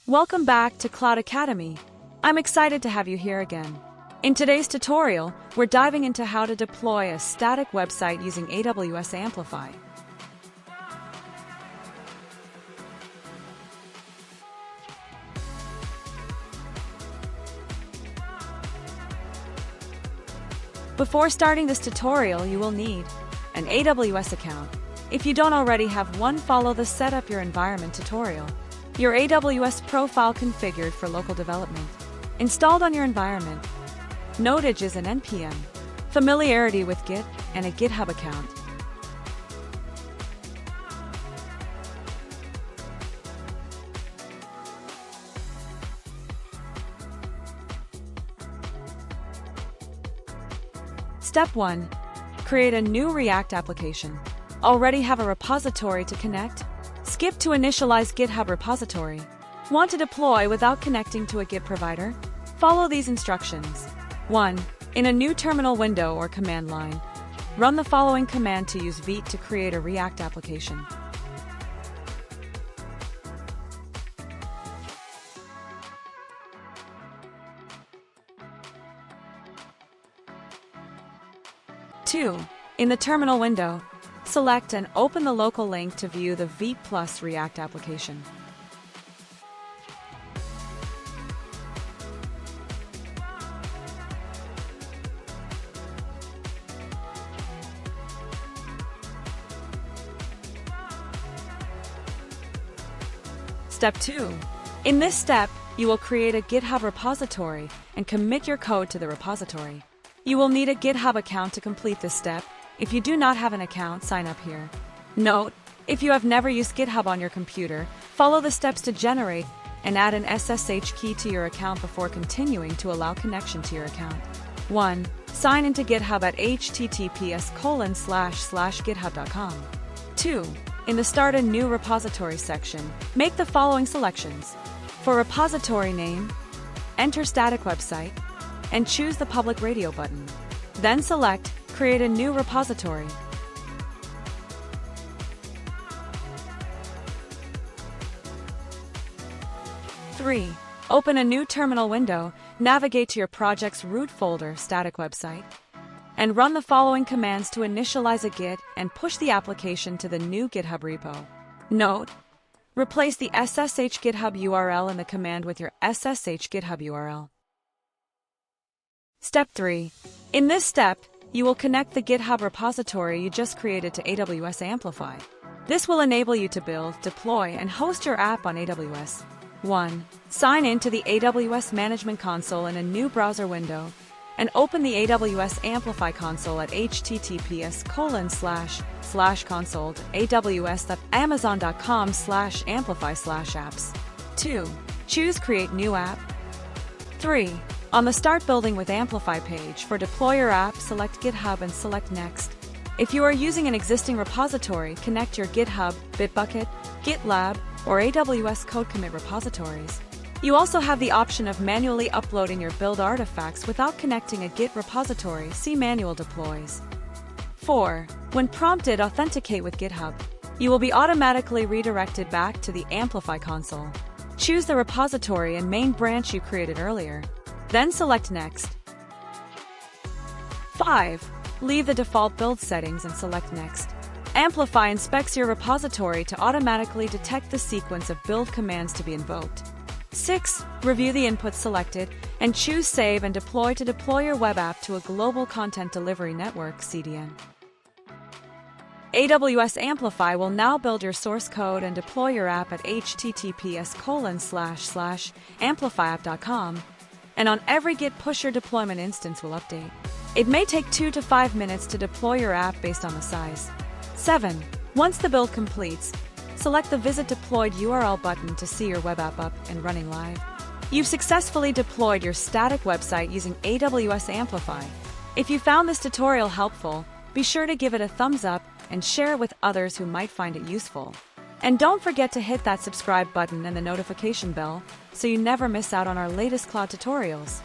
Welcome back to Cloud Academy. I'm excited to have you here again. In today's tutorial, we're diving into how to deploy a static website using AWS Amplify. Before starting this tutorial, you will need an AWS account. If you don't already have one, follow the Set Up Your Environment tutorial. Your AWS profile configured for local development. Installed on your environment. Notages and NPM. Familiarity with Git and a GitHub account. Step 1. Create a new React application. Already have a repository to connect? Skip to initialize GitHub repository. Want to deploy without connecting to a Git provider? Follow these instructions. 1. In a new terminal window or command line, run the following command to use Vite to create a React application. Two. In the terminal window, select and open the local link to view the Vite plus React application. Step 2. In this step, you will create a GitHub repository and commit your code to the repository. You will need a GitHub account to complete this step. If you do not have an account, sign up here. Note, if you have never used GitHub on your computer, follow the steps to generate and add an SSH key to your account before continuing to allow connection to your account. 1. Sign into GitHub at https://github.com. 2. In the Start a New Repository section, make the following selections. For repository name, enter static website, and choose the public radio button. Then select Create a New Repository. Three. Open a new terminal window, navigate to your project's root folder, static website, and run the following commands to initialize a Git and push the application to the new GitHub repo. Note, replace the SSH GitHub URL in the command with your SSH GitHub URL. Step 3. In this step, you will connect the GitHub repository you just created to AWS Amplify. This will enable you to build, deploy, and host your app on AWS. 1. Sign in to the AWS Management Console in a new browser window, and open the AWS Amplify console at https://aws.amazon.com/amplify/apps. 2. Choose Create New App. 3. On the Start Building with Amplify page for Deploy Your App, select GitHub and select Next. If you are using an existing repository, connect your GitHub, Bitbucket, GitLab, or AWS Code Commit repositories. You also have the option of manually uploading your build artifacts without connecting a Git repository. See Manual Deploys. 4. When prompted, authenticate with GitHub. You will be automatically redirected back to the Amplify console. Choose the repository and main branch you created earlier. Then select Next. 5. Leave the default build settings and select Next. Amplify inspects your repository to automatically detect the sequence of build commands to be invoked. 6. Review the inputs selected and choose Save and Deploy to deploy your web app to a global content delivery network (CDN). AWS Amplify will now build your source code and deploy your app at https://amplifyapp.com, and on every Git push your deployment instance will update. It may take 2 to 5 minutes to deploy your app based on the size. 7. Once the build completes, select the Visit Deployed URL button to see your web app up and running live. You've successfully deployed your static website using AWS Amplify. If you found this tutorial helpful, be sure to give it a thumbs up and share it with others who might find it useful. And don't forget to hit that subscribe button and the notification bell so you never miss out on our latest cloud tutorials.